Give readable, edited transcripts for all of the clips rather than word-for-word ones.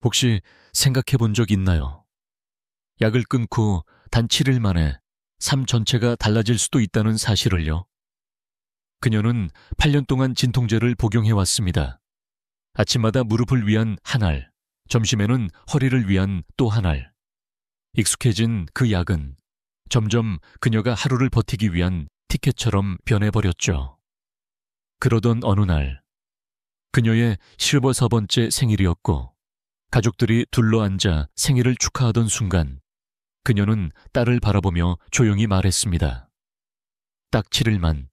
혹시 생각해 본 적 있나요? 약을 끊고 단 7일 만에 삶 전체가 달라질 수도 있다는 사실을요. 그녀는 8년 동안 진통제를 복용해 왔습니다. 아침마다 무릎을 위한 한 알, 점심에는 허리를 위한 또 한 알. 익숙해진 그 약은 점점 그녀가 하루를 버티기 위한 티켓처럼 변해버렸죠. 그러던 어느 날, 그녀의 75번째 생일이었고, 가족들이 둘러앉아 생일을 축하하던 순간, 그녀는 딸을 바라보며 조용히 말했습니다. 딱 7일만,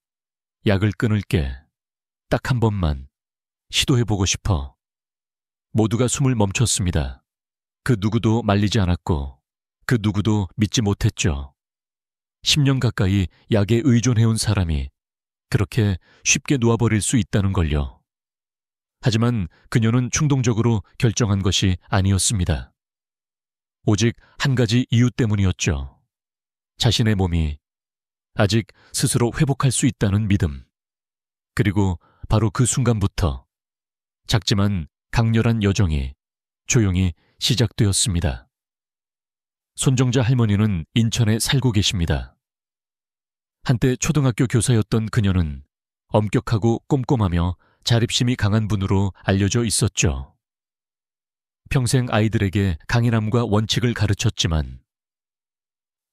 약을 끊을게. 딱 한 번만, 시도해보고 싶어. 모두가 숨을 멈췄습니다. 그 누구도 말리지 않았고, 그 누구도 믿지 못했죠. 10년 가까이 약에 의존해온 사람이 그렇게 쉽게 놓아버릴 수 있다는 걸요. 하지만 그녀는 충동적으로 결정한 것이 아니었습니다. 오직 한 가지 이유 때문이었죠. 자신의 몸이 아직 스스로 회복할 수 있다는 믿음. 그리고 바로 그 순간부터 작지만 강렬한 여정이 조용히 시작되었습니다. 손정자 할머니는 인천에 살고 계십니다. 한때 초등학교 교사였던 그녀는 엄격하고 꼼꼼하며 자립심이 강한 분으로 알려져 있었죠. 평생 아이들에게 강인함과 원칙을 가르쳤지만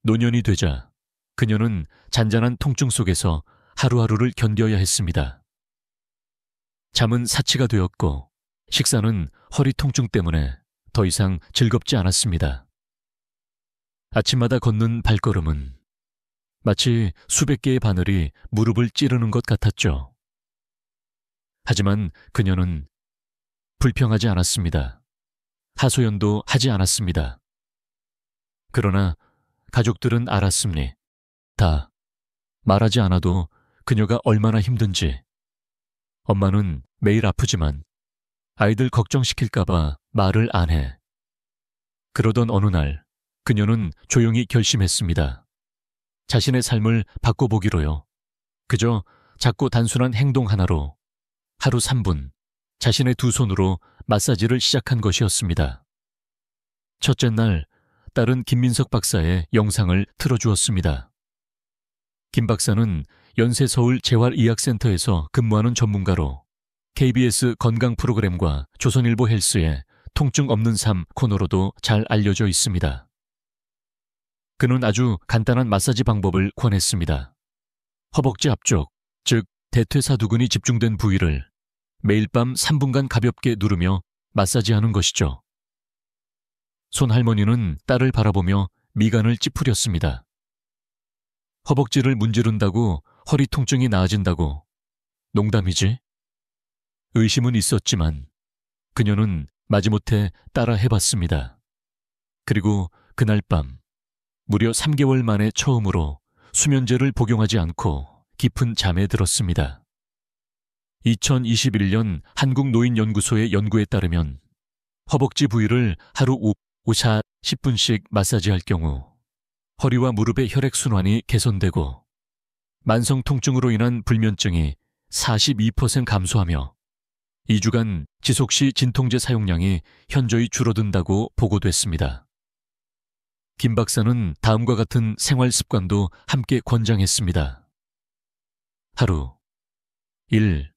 노년이 되자 그녀는 잔잔한 통증 속에서 하루하루를 견뎌야 했습니다. 잠은 사치가 되었고 식사는 허리 통증 때문에 더 이상 즐겁지 않았습니다. 아침마다 걷는 발걸음은 마치 수백 개의 바늘이 무릎을 찌르는 것 같았죠. 하지만 그녀는 불평하지 않았습니다. 하소연도 하지 않았습니다. 그러나 가족들은 알았습니. 다 말하지 않아도 그녀가 얼마나 힘든지. 엄마는 매일 아프지만 아이들 걱정시킬까봐 말을 안 해. 그러던 어느 날 그녀는 조용히 결심했습니다. 자신의 삶을 바꿔보기로요. 그저 작고 단순한 행동 하나로 하루 3분 자신의 두 손으로 마사지를 시작한 것이었습니다. 첫째 날 딸은 김민석 박사의 영상을 틀어주었습니다. 김 박사는 연세서울재활의학센터에서 근무하는 전문가로 KBS 건강 프로그램과 조선일보 헬스의 통증 없는 삶 코너로도 잘 알려져 있습니다. 그는 아주 간단한 마사지 방법을 권했습니다. 허벅지 앞쪽, 즉 대퇴사두근이 집중된 부위를 매일 밤 3분간 가볍게 누르며 마사지하는 것이죠. 손할머니는 딸을 바라보며 미간을 찌푸렸습니다. 허벅지를 문지른다고 허리 통증이 나아진다고? 농담이지? 의심은 있었지만 그녀는 마지못해 따라 해봤습니다. 그리고 그날 밤 무려 3개월 만에 처음으로 수면제를 복용하지 않고 깊은 잠에 들었습니다. 2021년 한국노인연구소의 연구에 따르면 허벅지 부위를 하루 5샷 10분씩 마사지할 경우 허리와 무릎의 혈액순환이 개선되고 만성 통증으로 인한 불면증이 42% 감소하며 2주간 지속시 진통제 사용량이 현저히 줄어든다고 보고됐습니다. 김 박사는 다음과 같은 생활 습관도 함께 권장했습니다. 하루 1.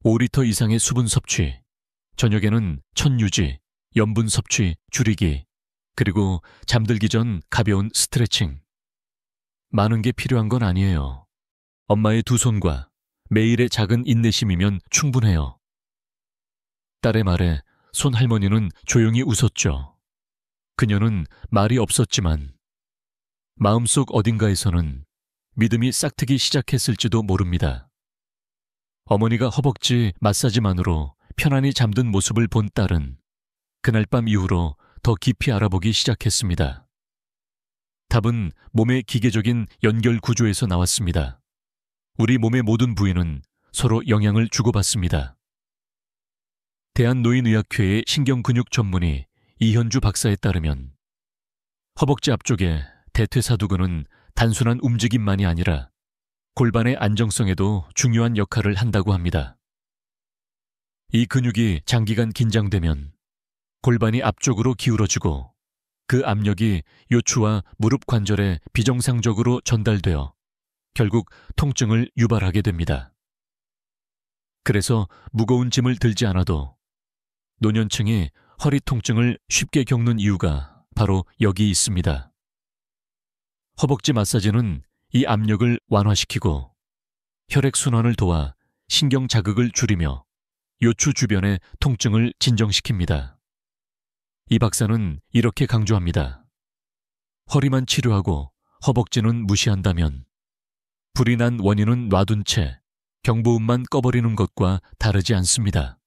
5리터 이상의 수분 섭취, 저녁에는 천 유지, 염분 섭취 줄이기, 그리고 잠들기 전 가벼운 스트레칭. 많은 게 필요한 건 아니에요. 엄마의 두 손과 매일의 작은 인내심이면 충분해요. 딸의 말에 손할머니는 조용히 웃었죠. 그녀는 말이 없었지만 마음속 어딘가에서는 믿음이 싹트기 시작했을지도 모릅니다. 어머니가 허벅지 마사지만으로 편안히 잠든 모습을 본 딸은 그날 밤 이후로 더 깊이 알아보기 시작했습니다. 답은 몸의 기계적인 연결 구조에서 나왔습니다. 우리 몸의 모든 부위는 서로 영향을 주고받습니다. 대한노인의학회의 신경근육 전문의 이현주 박사에 따르면 허벅지 앞쪽의 대퇴사두근은 단순한 움직임만이 아니라 골반의 안정성에도 중요한 역할을 한다고 합니다. 이 근육이 장기간 긴장되면 골반이 앞쪽으로 기울어지고 그 압력이 요추와 무릎 관절에 비정상적으로 전달되어 결국 통증을 유발하게 됩니다. 그래서 무거운 짐을 들지 않아도 노년층이 허리 통증을 쉽게 겪는 이유가 바로 여기 있습니다. 허벅지 마사지는 이 압력을 완화시키고 혈액순환을 도와 신경 자극을 줄이며 요추 주변의 통증을 진정시킵니다. 이 박사는 이렇게 강조합니다. 허리만 치료하고 허벅지는 무시한다면 불이 난 원인은 놔둔 채 경보음만 꺼버리는 것과 다르지 않습니다.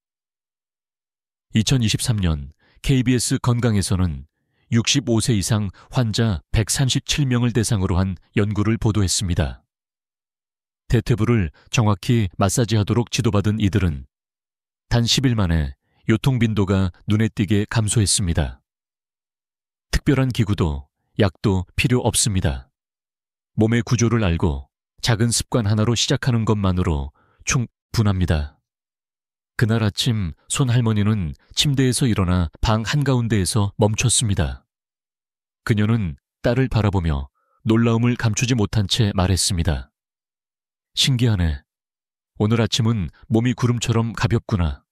2023년 KBS 건강에서는 65세 이상 환자 137명을 대상으로 한 연구를 보도했습니다. 대퇴부를 정확히 마사지하도록 지도받은 이들은 단 10일 만에 요통 빈도가 눈에 띄게 감소했습니다. 특별한 기구도 약도 필요 없습니다. 몸의 구조를 알고 작은 습관 하나로 시작하는 것만으로 충분합니다. 그날 아침 손할머니는 침대에서 일어나 방 한가운데에서 멈췄습니다. 그녀는 딸을 바라보며 놀라움을 감추지 못한 채 말했습니다. 신기하네. 오늘 아침은 몸이 구름처럼 가볍구나.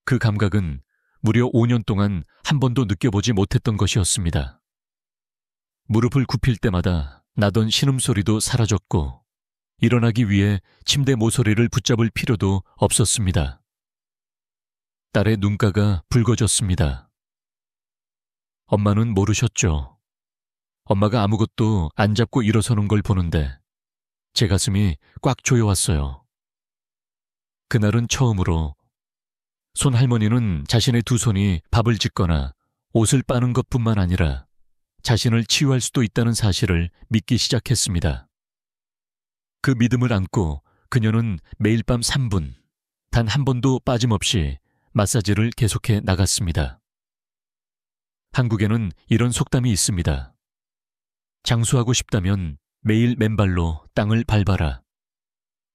그 감각은 무려 5년 동안 한 번도 느껴보지 못했던 것이었습니다. 무릎을 굽힐 때마다 나던 신음소리도 사라졌고 일어나기 위해 침대 모서리를 붙잡을 필요도 없었습니다. 딸의 눈가가 붉어졌습니다. 엄마는 모르셨죠. 엄마가 아무것도 안 잡고 일어서는 걸 보는데 제 가슴이 꽉 조여왔어요. 그날은 처음으로 손할머니는 자신의 두 손이 밥을 짓거나 옷을 빠는 것뿐만 아니라 자신을 치유할 수도 있다는 사실을 믿기 시작했습니다. 그 믿음을 안고 그녀는 매일 밤 3분, 단 한 번도 빠짐없이 마사지를 계속해 나갔습니다. 한국에는 이런 속담이 있습니다. 장수하고 싶다면 매일 맨발로 땅을 밟아라.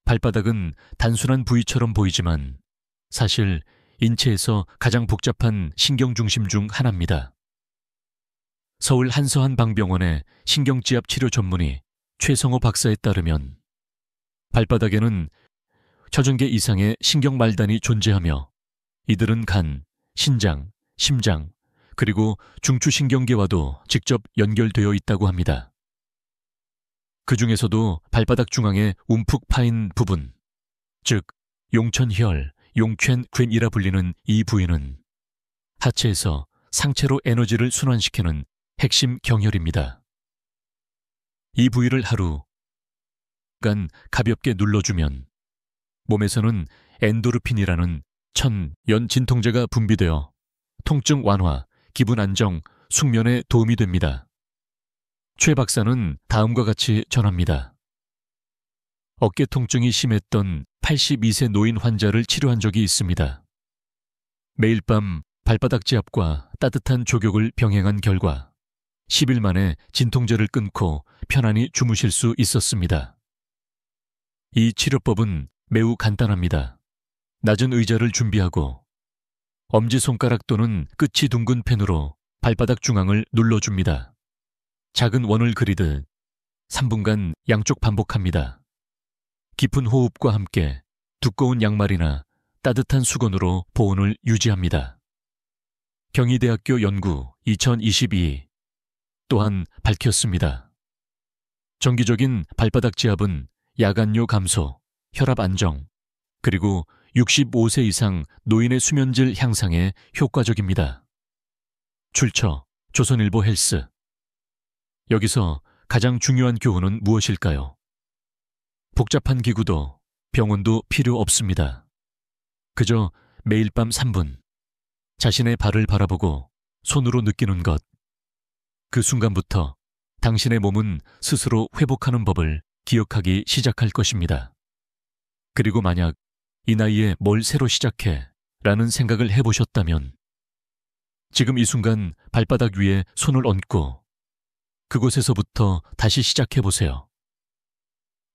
발바닥은 단순한 부위처럼 보이지만 사실 인체에서 가장 복잡한 신경 중심 중 하나입니다. 서울 한서한방병원의 신경지압 치료 전문의 최성호 박사에 따르면 발바닥에는 1000개 이상의 신경말단이 존재하며 이들은 간, 신장, 심장, 그리고 중추신경계와도 직접 연결되어 있다고 합니다. 그 중에서도 발바닥 중앙에 움푹 파인 부분, 즉 용천혈, 용퀼괸이라 불리는 이 부위는 하체에서 상체로 에너지를 순환시키는 핵심 경혈입니다. 이 부위를 하루간 가볍게 눌러주면 몸에서는 엔도르핀이라는 천연 진통제가 분비되어 통증 완화, 기분 안정, 숙면에 도움이 됩니다. 최 박사는 다음과 같이 전합니다. 어깨 통증이 심했던 82세 노인 환자를 치료한 적이 있습니다. 매일 밤 발바닥 지압과 따뜻한 족욕을 병행한 결과 10일 만에 진통제를 끊고 편안히 주무실 수 있었습니다. 이 치료법은 매우 간단합니다. 낮은 의자를 준비하고 엄지손가락 또는 끝이 둥근 펜으로 발바닥 중앙을 눌러줍니다. 작은 원을 그리듯 3분간 양쪽 반복합니다. 깊은 호흡과 함께 두꺼운 양말이나 따뜻한 수건으로 보온을 유지합니다. 경희대학교 연구 2022 또한 밝혔습니다. 정기적인 발바닥 지압은 야간뇨 감소, 혈압 안정, 그리고 65세 이상 노인의 수면질 향상에 효과적입니다. 출처 조선일보 헬스. 여기서 가장 중요한 교훈은 무엇일까요? 복잡한 기구도 병원도 필요 없습니다. 그저 매일 밤 3분 자신의 발을 바라보고 손으로 느끼는 것. 그 순간부터 당신의 몸은 스스로 회복하는 법을 기억하기 시작할 것입니다. 그리고 만약 이 나이에 뭘 새로 시작해 라는 생각을 해보셨다면 지금 이 순간 발바닥 위에 손을 얹고 그곳에서부터 다시 시작해보세요.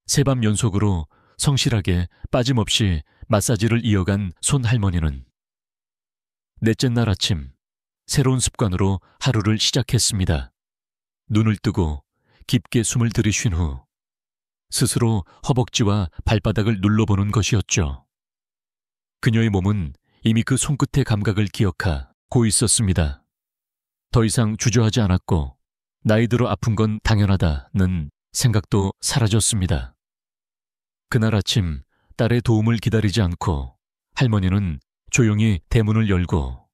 3밤 연속으로 성실하게 빠짐없이 마사지를 이어간 손할머니는 넷째 날 아침, 새로운 습관으로 하루를 시작했습니다. 눈을 뜨고 깊게 숨을 들이쉰 후 스스로 허벅지와 발바닥을 눌러보는 것이었죠. 그녀의 몸은 이미 그 손끝의 감각을 기억하고 있었습니다. 더 이상 주저하지 않았고 나이 들어 아픈 건 당연하다는 생각도 사라졌습니다. 그날 아침 딸의 도움을 기다리지 않고 할머니는 조용히 대문을 열고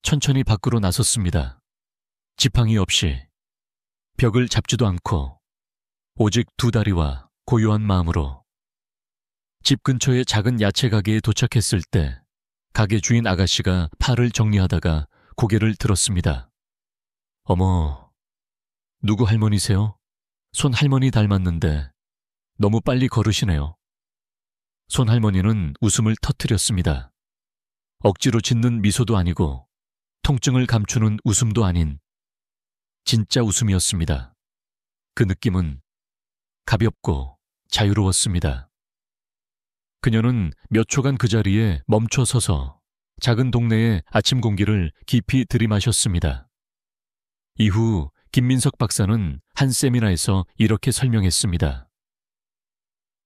천천히 밖으로 나섰습니다. 지팡이 없이, 벽을 잡지도 않고 오직 두 다리와 고요한 마음으로. 집 근처의 작은 야채 가게에 도착했을 때 가게 주인 아가씨가 팔을 정리하다가 고개를 들었습니다. 어머, 누구 할머니세요? 손 할머니 닮았는데 너무 빨리 걸으시네요. 손 할머니는 웃음을 터뜨렸습니다. 억지로 짓는 미소도 아니고 통증을 감추는 웃음도 아닌 진짜 웃음이었습니다. 그 느낌은 가볍고 자유로웠습니다. 그녀는 몇 초간 그 자리에 멈춰 서서 작은 동네의 아침 공기를 깊이 들이마셨습니다. 이후 김민석 박사는 한 세미나에서 이렇게 설명했습니다.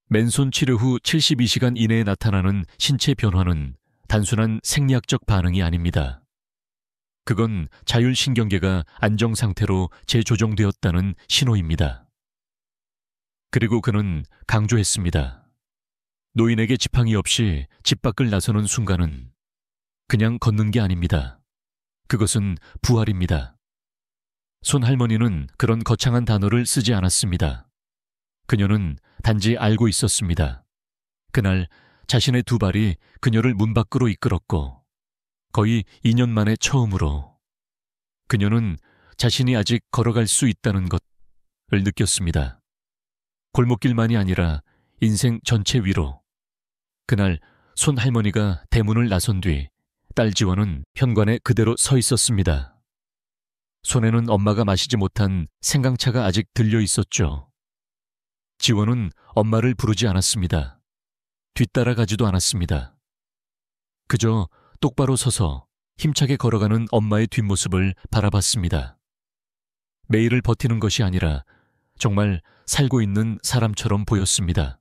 맨손 치료 후 72시간 이내에 나타나는 신체 변화는 단순한 생리학적 반응이 아닙니다. 그건 자율신경계가 안정 상태로 재조정되었다는 신호입니다. 그리고 그는 강조했습니다. 노인에게 지팡이 없이 집 밖을 나서는 순간은 그냥 걷는 게 아닙니다. 그것은 부활입니다. 손 할머니는 그런 거창한 단어를 쓰지 않았습니다. 그녀는 단지 알고 있었습니다. 그날 자신의 두 발이 그녀를 문 밖으로 이끌었고 거의 2년 만에 처음으로 그녀는 자신이 아직 걸어갈 수 있다는 것을 느꼈습니다. 골목길만이 아니라 인생 전체 위로. 그날 손 할머니가 대문을 나선 뒤 딸 지원은 현관에 그대로 서 있었습니다. 손에는 엄마가 마시지 못한 생강차가 아직 들려 있었죠. 지원은 엄마를 부르지 않았습니다. 뒤따라가지도 않았습니다. 그저 똑바로 서서 힘차게 걸어가는 엄마의 뒷모습을 바라봤습니다. 매일을 버티는 것이 아니라 정말 살고 있는 사람처럼 보였습니다.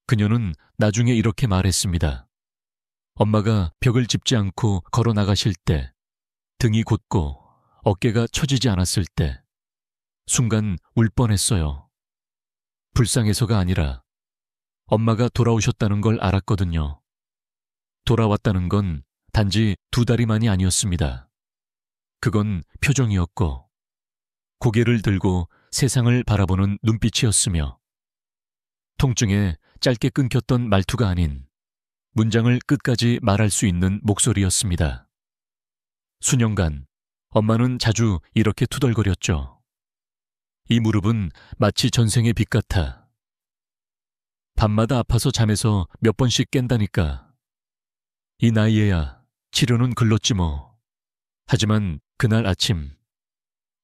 그녀는 나중에 이렇게 말했습니다. 엄마가 벽을 짚지 않고 걸어 나가실 때, 등이 곧고 어깨가 처지지 않았을 때, 순간 울 뻔했어요. 불쌍해서가 아니라 엄마가 돌아오셨다는 걸 알았거든요. 돌아왔다는 건 단지 두 다리만이 아니었습니다. 그건 표정이었고, 고개를 들고 세상을 바라보는 눈빛이었으며, 통증에 짧게 끊겼던 말투가 아닌 문장을 끝까지 말할 수 있는 목소리였습니다. 수년간 엄마는 자주 이렇게 투덜거렸죠. 이 무릎은 마치 전생의 빛 같아. 밤마다 아파서 잠에서 몇 번씩 깬다니까. 이 나이에야 치료는 글렀지 뭐. 하지만 그날 아침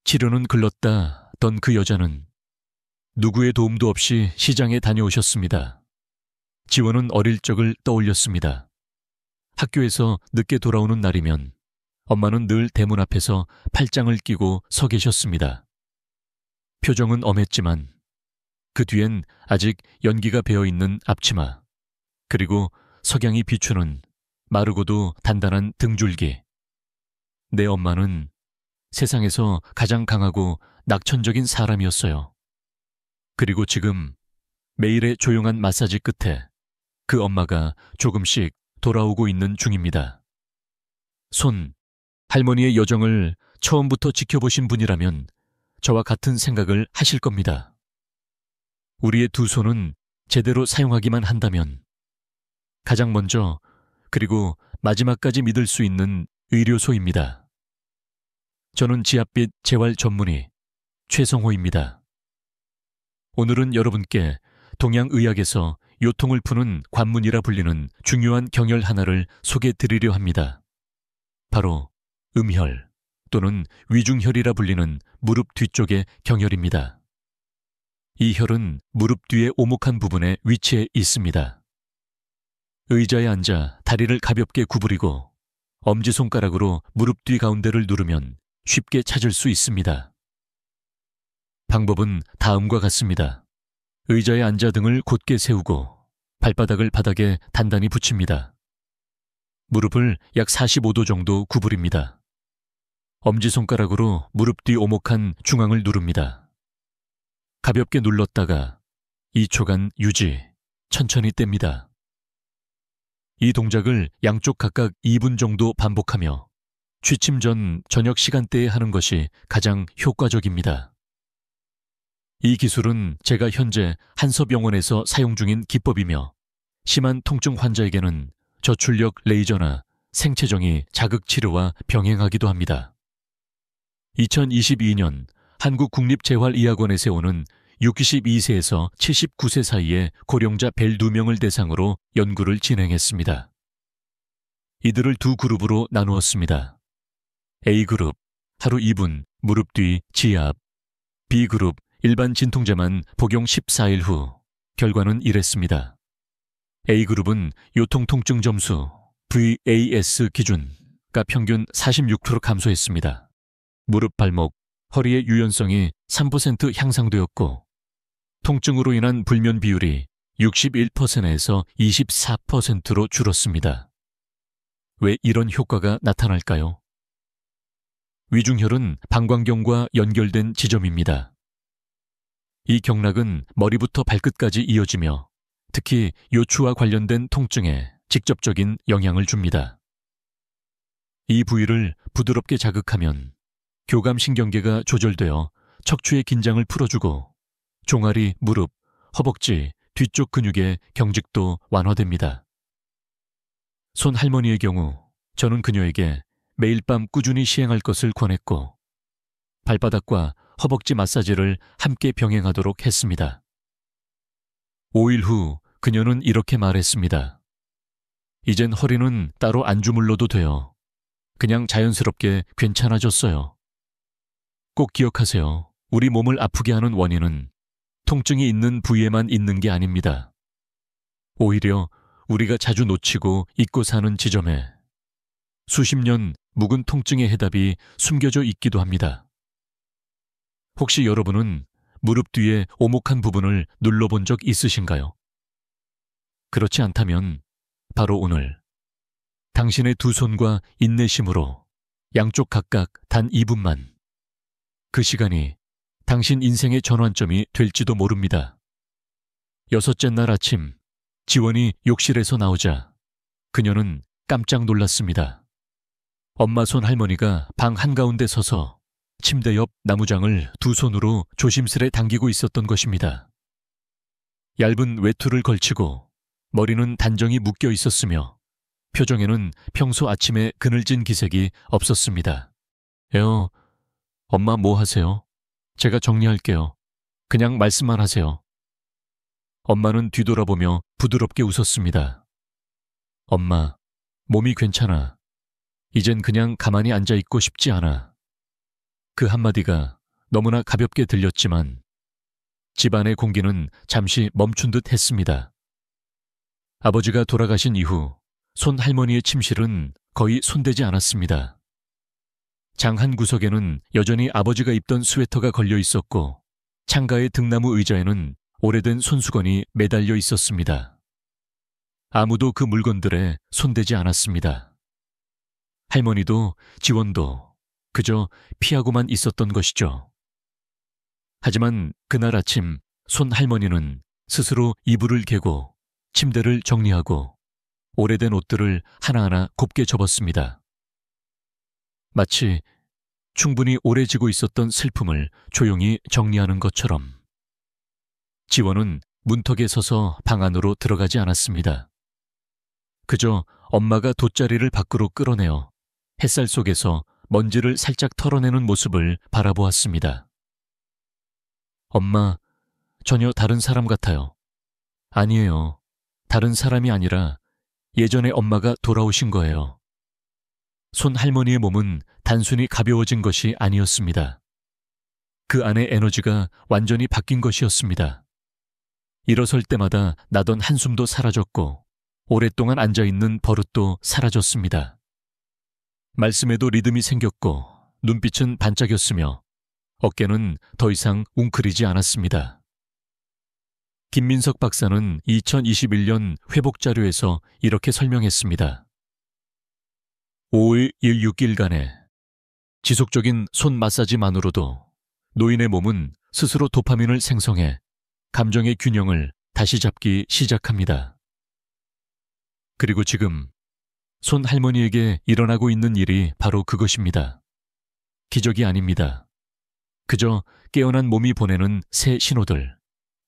치료는 글렀다던 그 여자는 누구의 도움도 없이 시장에 다녀오셨습니다. 지원은 어릴 적을 떠올렸습니다. 학교에서 늦게 돌아오는 날이면 엄마는 늘 대문 앞에서 팔짱을 끼고 서 계셨습니다. 표정은 엄했지만 그 뒤엔 아직 연기가 배어있는 앞치마, 그리고 석양이 비추는 마르고도 단단한 등줄기. 내 엄마는 세상에서 가장 강하고 낙천적인 사람이었어요. 그리고 지금 매일의 조용한 마사지 끝에 그 엄마가 조금씩 돌아오고 있는 중입니다. 손, 할머니의 여정을 처음부터 지켜보신 분이라면 저와 같은 생각을 하실 겁니다. 우리의 두 손은 제대로 사용하기만 한다면 가장 먼저 그리고 마지막까지 믿을 수 있는 의료소입니다. 저는 지압빛 재활 전문의 최성호입니다. 오늘은 여러분께 동양의학에서 요통을 푸는 관문이라 불리는 중요한 경혈 하나를 소개드리려 합니다. 바로 음혈 또는 위중혈이라 불리는 무릎 뒤쪽의 경혈입니다. 이 혈은 무릎 뒤의 오목한 부분에 위치해 있습니다. 의자에 앉아 다리를 가볍게 구부리고 엄지손가락으로 무릎 뒤 가운데를 누르면 쉽게 찾을 수 있습니다. 방법은 다음과 같습니다. 의자에 앉아 등을 곧게 세우고 발바닥을 바닥에 단단히 붙입니다. 무릎을 약 45도 정도 구부립니다. 엄지손가락으로 무릎 뒤 오목한 중앙을 누릅니다. 가볍게 눌렀다가 2초간 유지, 천천히 뗍니다. 이 동작을 양쪽 각각 2분 정도 반복하며 취침 전 저녁 시간대에 하는 것이 가장 효과적입니다. 이 기술은 제가 현재 한서병원에서 사용 중인 기법이며 심한 통증 환자에게는 저출력 레이저나 생체정이 자극치료와 병행하기도 합니다. 2022년 한국국립재활의학원에 세우는 62세에서 79세 사이의 고령자 벨 2명을 대상으로 연구를 진행했습니다. 이들을 두 그룹으로 나누었습니다. A그룹, 하루 2분 무릎 뒤 지압. B그룹, 일반 진통제만 복용 14일 후. 결과는 이랬습니다. A그룹은 요통통증 점수 VAS 기준가 평균 46% 감소했습니다. 무릎 발목, 허리의 유연성이 3% 향상되었고 통증으로 인한 불면 비율이 61%에서 24%로 줄었습니다. 왜 이런 효과가 나타날까요? 위중혈은 방광경과 연결된 지점입니다. 이 경락은 머리부터 발끝까지 이어지며 특히 요추와 관련된 통증에 직접적인 영향을 줍니다. 이 부위를 부드럽게 자극하면 교감신경계가 조절되어 척추의 긴장을 풀어주고 종아리, 무릎, 허벅지, 뒤쪽 근육의 경직도 완화됩니다. 손 할머니의 경우 저는 그녀에게 매일 밤 꾸준히 시행할 것을 권했고 발바닥과 허벅지 마사지를 함께 병행하도록 했습니다. 5일 후 그녀는 이렇게 말했습니다. 이젠 허리는 따로 안 주물러도 돼요. 그냥 자연스럽게 괜찮아졌어요. 꼭 기억하세요. 우리 몸을 아프게 하는 원인은 통증이 있는 부위에만 있는 게 아닙니다. 오히려 우리가 자주 놓치고 잊고 사는 지점에 수십 년 묵은 통증의 해답이 숨겨져 있기도 합니다. 혹시 여러분은 무릎 뒤에 오목한 부분을 눌러본 적 있으신가요? 그렇지 않다면 바로 오늘 당신의 두 손과 인내심으로 양쪽 각각 단 2분만 그 시간이 당신 인생의 전환점이 될지도 모릅니다. 여섯째 날 아침 지원이 욕실에서 나오자 그녀는 깜짝 놀랐습니다. 엄마 손 할머니가 방 한가운데 서서 침대 옆 나무장을 두 손으로 조심스레 당기고 있었던 것입니다. 얇은 외투를 걸치고 머리는 단정히 묶여 있었으며 표정에는 평소 아침의 그늘진 기색이 없었습니다. 엄마 뭐 하세요? 제가 정리할게요. 그냥 말씀만 하세요. 엄마는 뒤돌아보며 부드럽게 웃었습니다. 엄마, 몸이 괜찮아. 이젠 그냥 가만히 앉아있고 싶지 않아. 그 한마디가 너무나 가볍게 들렸지만 집안의 공기는 잠시 멈춘 듯 했습니다. 아버지가 돌아가신 이후 손 할머니의 침실은 거의 손대지 않았습니다. 장 한 구석에는 여전히 아버지가 입던 스웨터가 걸려 있었고 창가의 등나무 의자에는 오래된 손수건이 매달려 있었습니다. 아무도 그 물건들에 손대지 않았습니다. 할머니도 지원도 그저 피하고만 있었던 것이죠. 하지만 그날 아침 손 할머니는 스스로 이불을 개고 침대를 정리하고 오래된 옷들을 하나하나 곱게 접었습니다. 마치 충분히 오래 지고 있었던 슬픔을 조용히 정리하는 것처럼. 지원은 문턱에 서서 방 안으로 들어가지 않았습니다. 그저 엄마가 돗자리를 밖으로 끌어내어 햇살 속에서 먼지를 살짝 털어내는 모습을 바라보았습니다. 엄마, 전혀 다른 사람 같아요. 아니에요. 다른 사람이 아니라 예전에 엄마가 돌아오신 거예요. 손 할머니의 몸은 단순히 가벼워진 것이 아니었습니다. 그 안의 에너지가 완전히 바뀐 것이었습니다. 일어설 때마다 나던 한숨도 사라졌고 오랫동안 앉아있는 버릇도 사라졌습니다. 말씀에도 리듬이 생겼고 눈빛은 반짝였으며 어깨는 더 이상 웅크리지 않았습니다. 김민석 박사는 2021년 회복 자료에서 이렇게 설명했습니다. 5일 16일간의 지속적인 손 마사지만으로도 노인의 몸은 스스로 도파민을 생성해 감정의 균형을 다시 잡기 시작합니다. 그리고 지금 손 할머니에게 일어나고 있는 일이 바로 그것입니다. 기적이 아닙니다. 그저 깨어난 몸이 보내는 새 신호들,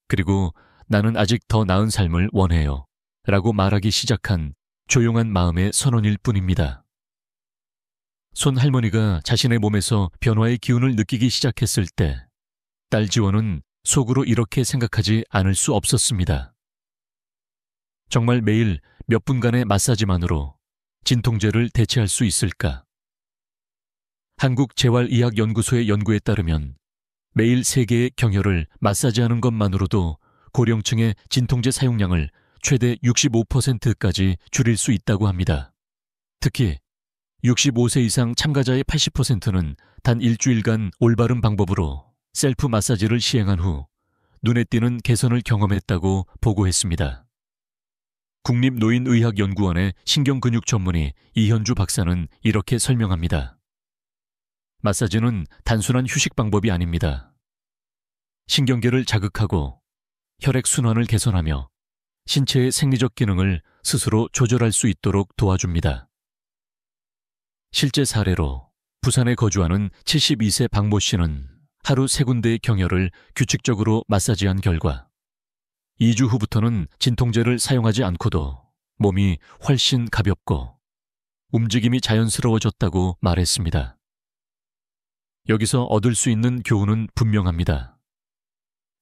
그리고 나는 아직 더 나은 삶을 원해요 라고 말하기 시작한 조용한 마음의 선언일 뿐입니다. 손 할머니가 자신의 몸에서 변화의 기운을 느끼기 시작했을 때 딸 지원은 속으로 이렇게 생각하지 않을 수 없었습니다. 정말 매일 몇 분간의 마사지만으로 진통제를 대체할 수 있을까? 한국재활의학연구소의 연구에 따르면 매일 3개의 경혈을 마사지하는 것만으로도 고령층의 진통제 사용량을 최대 65%까지 줄일 수 있다고 합니다. 특히 65세 이상 참가자의 80%는 단 일주일간 올바른 방법으로 셀프 마사지를 시행한 후 눈에 띄는 개선을 경험했다고 보고했습니다. 국립노인의학연구원의 신경근육 전문의 이현주 박사는 이렇게 설명합니다. 마사지는 단순한 휴식 방법이 아닙니다. 신경계를 자극하고 혈액순환을 개선하며 신체의 생리적 기능을 스스로 조절할 수 있도록 도와줍니다. 실제 사례로 부산에 거주하는 72세 박모 씨는 하루 3군데의 경혈을 규칙적으로 마사지한 결과 2주 후부터는 진통제를 사용하지 않고도 몸이 훨씬 가볍고 움직임이 자연스러워졌다고 말했습니다. 여기서 얻을 수 있는 교훈은 분명합니다.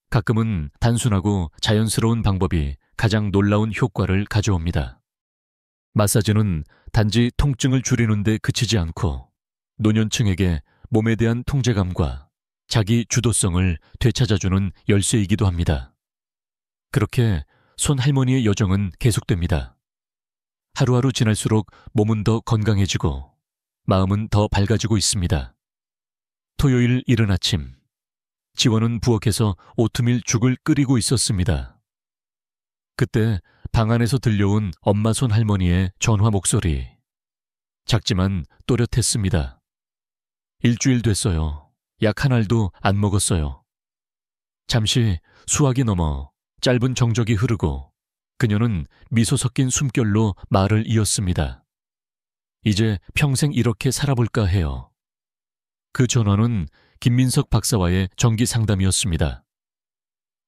가끔은 단순하고 자연스러운 방법이 가장 놀라운 효과를 가져옵니다. 마사지는 단지 통증을 줄이는 데 그치지 않고 노년층에게 몸에 대한 통제감과 자기 주도성을 되찾아주는 열쇠이기도 합니다. 그렇게 손 할머니의 여정은 계속됩니다. 하루하루 지날수록 몸은 더 건강해지고 마음은 더 밝아지고 있습니다. 토요일 이른 아침, 지원은 부엌에서 오트밀 죽을 끓이고 있었습니다. 그때 방 안에서 들려온 엄마 손 할머니의 전화 목소리. 작지만 또렷했습니다. 일주일 됐어요. 약 한 알도 안 먹었어요. 잠시 수화기 넘어 짧은 정적이 흐르고 그녀는 미소 섞인 숨결로 말을 이었습니다. 이제 평생 이렇게 살아볼까 해요. 그 전화는 김민석 박사와의 정기 상담이었습니다.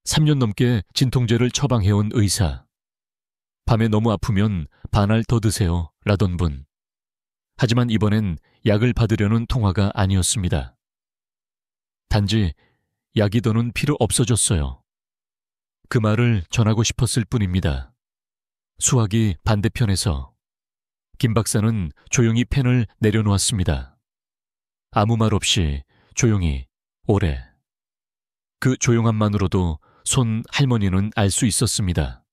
3년 넘게 진통제를 처방해온 의사. 밤에 너무 아프면 반 알 더 드세요 라던 분. 하지만 이번엔 약을 받으려는 통화가 아니었습니다. 단지 약이 더는 필요 없어졌어요. 그 말을 전하고 싶었을 뿐입니다. 수화기 반대편에서 김 박사는 조용히 펜을 내려놓았습니다. 아무 말 없이 조용히 오래. 그 조용함만으로도 손 할머니는 알 수 있었습니다.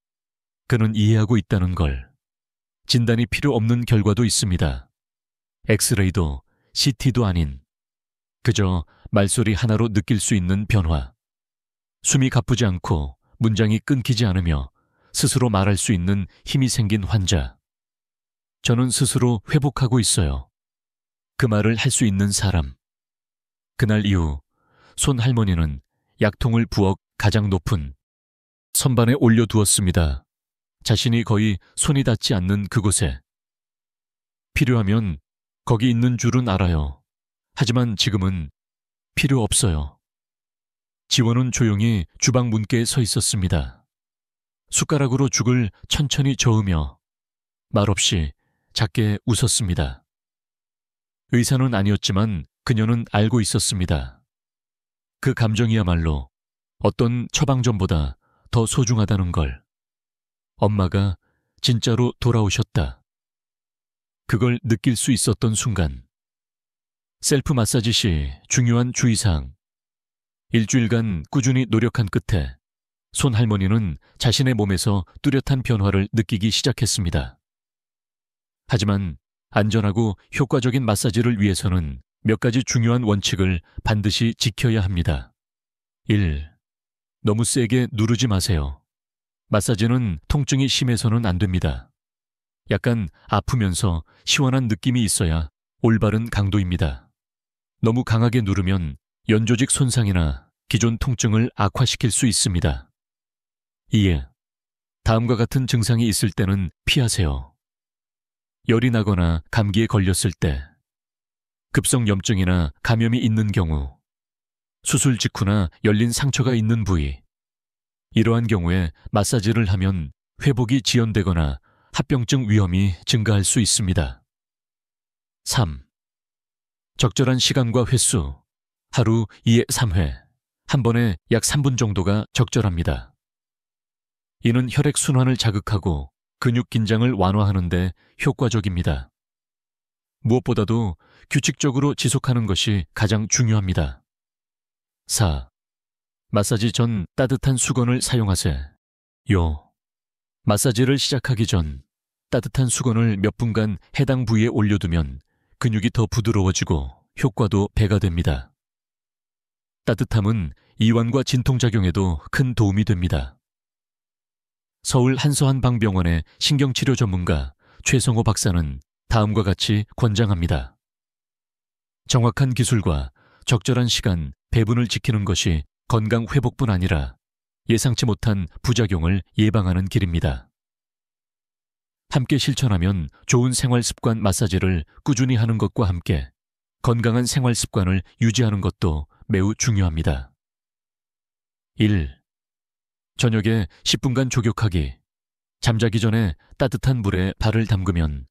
그는 이해하고 있다는 걸. 진단이 필요 없는 결과도 있습니다. 엑스레이도 CT도 아닌 그저 말소리 하나로 느낄 수 있는 변화. 숨이 가쁘지 않고 문장이 끊기지 않으며 스스로 말할 수 있는 힘이 생긴 환자. 저는 스스로 회복하고 있어요. 그 말을 할 수 있는 사람. 그날 이후 손 할머니는 약통을 부엌 가장 높은 선반에 올려두었습니다. 자신이 거의 손이 닿지 않는 그곳에. 필요하면 거기 있는 줄은 알아요. 하지만 지금은 필요 없어요. 지원은 조용히 주방 문께에 서 있었습니다. 숟가락으로 죽을 천천히 저으며 말없이 작게 웃었습니다. 의사는 아니었지만 그녀는 알고 있었습니다. 그 감정이야말로 어떤 처방전보다 더 소중하다는 걸. 엄마가 진짜로 돌아오셨다. 그걸 느낄 수 있었던 순간. 셀프 마사지 시 중요한 주의사항. 일주일간 꾸준히 노력한 끝에 손 할머니는 자신의 몸에서 뚜렷한 변화를 느끼기 시작했습니다. 하지만 안전하고 효과적인 마사지를 위해서는 몇 가지 중요한 원칙을 반드시 지켜야 합니다. 1. 너무 세게 누르지 마세요. 마사지는 통증이 심해서는 안 됩니다. 약간 아프면서 시원한 느낌이 있어야 올바른 강도입니다. 너무 강하게 누르면 연조직 손상이나 기존 통증을 악화시킬 수 있습니다. 2. 다음과 같은 증상이 있을 때는 피하세요. 열이 나거나 감기에 걸렸을 때, 급성염증이나 감염이 있는 경우, 수술 직후나 열린 상처가 있는 부위. 이러한 경우에 마사지를 하면 회복이 지연되거나 합병증 위험이 증가할 수 있습니다. 3. 적절한 시간과 횟수, 하루 2에 3회, 한 번에 약 3분 정도가 적절합니다. 이는 혈액순환을 자극하고 근육 긴장을 완화하는 데 효과적입니다. 무엇보다도 규칙적으로 지속하는 것이 가장 중요합니다. 4. 마사지 전 따뜻한 수건을 사용하세요. 마사지를 시작하기 전 따뜻한 수건을 몇 분간 해당 부위에 올려두면 근육이 더 부드러워지고 효과도 배가 됩니다. 따뜻함은 이완과 진통작용에도 큰 도움이 됩니다. 서울 한서한방병원의 신경치료 전문가 최성호 박사는 다음과 같이 권장합니다. 정확한 기술과 적절한 시간, 배분을 지키는 것이 건강 회복뿐 아니라 예상치 못한 부작용을 예방하는 길입니다. 함께 실천하면 좋은 생활 습관 마사지를 꾸준히 하는 것과 함께 건강한 생활 습관을 유지하는 것도 매우 중요합니다. 1. 저녁에 10분간 족욕하기. 잠자기 전에 따뜻한 물에 발을 담그면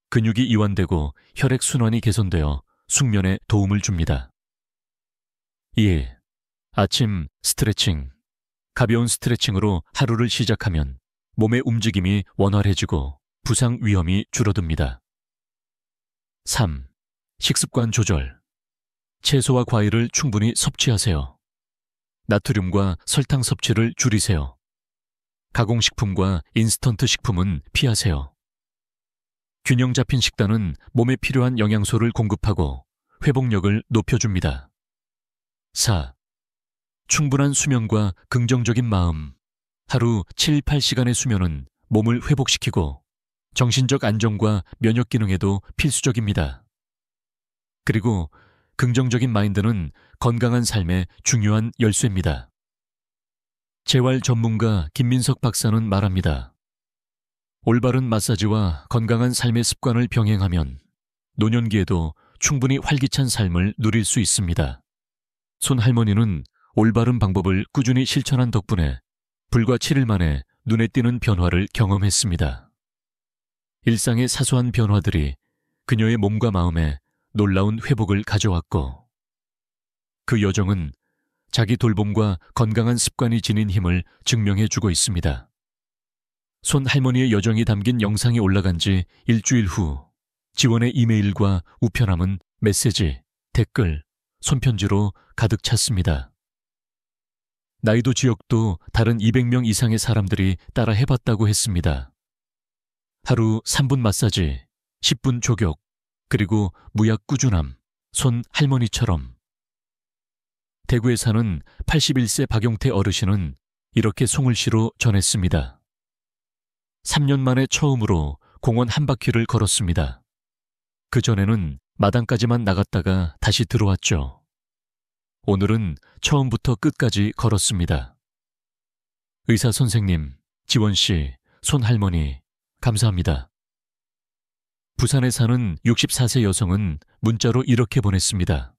근육이 이완되고 혈액순환이 개선되어 숙면에 도움을 줍니다. 2. 아침 스트레칭. 가벼운 스트레칭으로 하루를 시작하면 몸의 움직임이 원활해지고 부상 위험이 줄어듭니다. 3. 식습관 조절. 채소와 과일을 충분히 섭취하세요. 나트륨과 설탕 섭취를 줄이세요. 가공식품과 인스턴트 식품은 피하세요. 균형 잡힌 식단은 몸에 필요한 영양소를 공급하고 회복력을 높여줍니다. 4. 충분한 수면과 긍정적인 마음. 하루 7, 8시간의 수면은 몸을 회복시키고 정신적 안정과 면역 기능에도 필수적입니다. 그리고 긍정적인 마인드는 건강한 삶의 중요한 열쇠입니다. 재활 전문가 김민석 박사는 말합니다. 올바른 마사지와 건강한 삶의 습관을 병행하면 노년기에도 충분히 활기찬 삶을 누릴 수 있습니다. 손할머니는 올바른 방법을 꾸준히 실천한 덕분에 불과 7일 만에 눈에 띄는 변화를 경험했습니다. 일상의 사소한 변화들이 그녀의 몸과 마음에 놀라운 회복을 가져왔고, 그 여정은 자기 돌봄과 건강한 습관이 지닌 힘을 증명해주고 있습니다. 손할머니의 여정이 담긴 영상이 올라간 지 일주일 후 지원의 이메일과 우편함은 메시지, 댓글, 손편지로 가득 찼습니다. 나이도 지역도 다른 200명 이상의 사람들이 따라 해봤다고 했습니다. 하루 3분 마사지, 10분 족욕, 그리고 무약 꾸준함, 손할머니처럼. 대구에 사는 81세 박용태 어르신은 이렇게 송을시로 전했습니다. 3년 만에 처음으로 공원 한 바퀴를 걸었습니다. 그전에는 마당까지만 나갔다가 다시 들어왔죠. 오늘은 처음부터 끝까지 걸었습니다. 의사 선생님, 지원씨, 손할머니, 감사합니다. 부산에 사는 64세 여성은 문자로 이렇게 보냈습니다.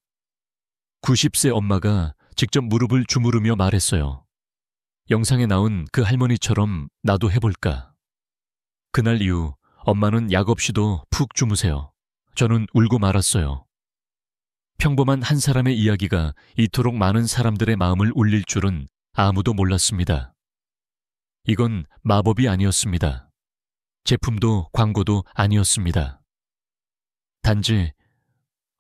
90세 엄마가 직접 무릎을 주무르며 말했어요. 영상에 나온 그 할머니처럼 나도 해볼까. 그날 이후 엄마는 약 없이도 푹 주무세요. 저는 울고 말았어요. 평범한 한 사람의 이야기가 이토록 많은 사람들의 마음을 울릴 줄은 아무도 몰랐습니다. 이건 마법이 아니었습니다. 제품도 광고도 아니었습니다. 단지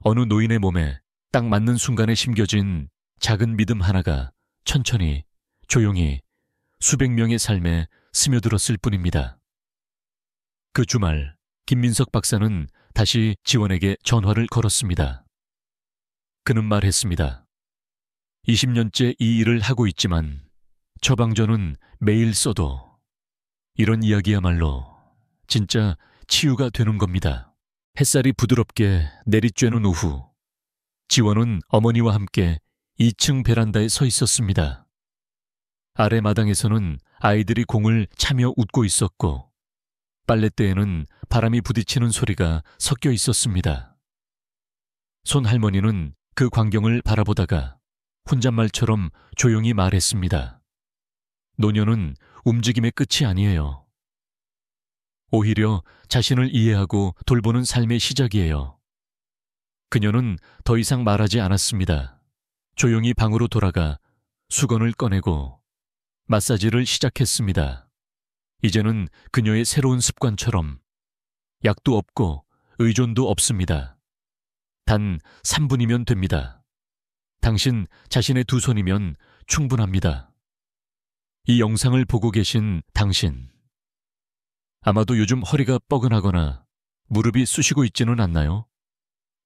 어느 노인의 몸에 딱 맞는 순간에 심겨진 작은 믿음 하나가 천천히, 조용히 수백 명의 삶에 스며들었을 뿐입니다. 그 주말 김민석 박사는 다시 지원에게 전화를 걸었습니다. 그는 말했습니다. 20년째 이 일을 하고 있지만 처방전은 매일 써도 이런 이야기야말로 진짜 치유가 되는 겁니다. 햇살이 부드럽게 내리쬐는 오후, 지원은 어머니와 함께 2층 베란다에 서 있었습니다. 아래 마당에서는 아이들이 공을 차며 웃고 있었고 빨랫대에는 바람이 부딪히는 소리가 섞여 있었습니다. 손할머니는 그 광경을 바라보다가 혼잣말처럼 조용히 말했습니다. 노년은 움직임의 끝이 아니에요. 오히려 자신을 이해하고 돌보는 삶의 시작이에요. 그녀는 더 이상 말하지 않았습니다. 조용히 방으로 돌아가 수건을 꺼내고 마사지를 시작했습니다. 이제는 그녀의 새로운 습관처럼 약도 없고 의존도 없습니다. 단 3분이면 됩니다. 당신 자신의 두 손이면 충분합니다. 이 영상을 보고 계신 당신, 아마도 요즘 허리가 뻐근하거나 무릎이 쑤시고 있지는 않나요?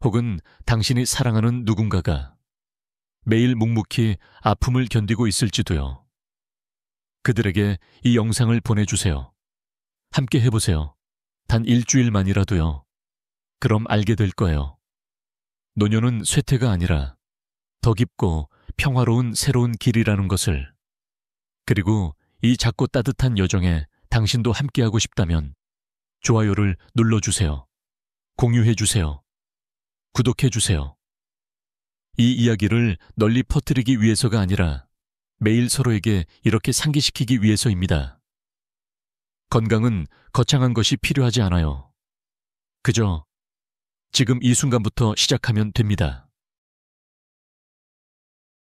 혹은 당신이 사랑하는 누군가가 매일 묵묵히 아픔을 견디고 있을지도요. 그들에게 이 영상을 보내주세요. 함께 해보세요. 단 일주일만이라도요. 그럼 알게 될 거예요. 노년은 쇠퇴가 아니라 더 깊고 평화로운 새로운 길이라는 것을. 그리고 이 작고 따뜻한 여정에 당신도 함께하고 싶다면 좋아요를 눌러주세요. 공유해주세요. 구독해주세요. 이 이야기를 널리 퍼뜨리기 위해서가 아니라 매일 서로에게 이렇게 상기시키기 위해서입니다. 건강은 거창한 것이 필요하지 않아요. 그저 지금 이 순간부터 시작하면 됩니다.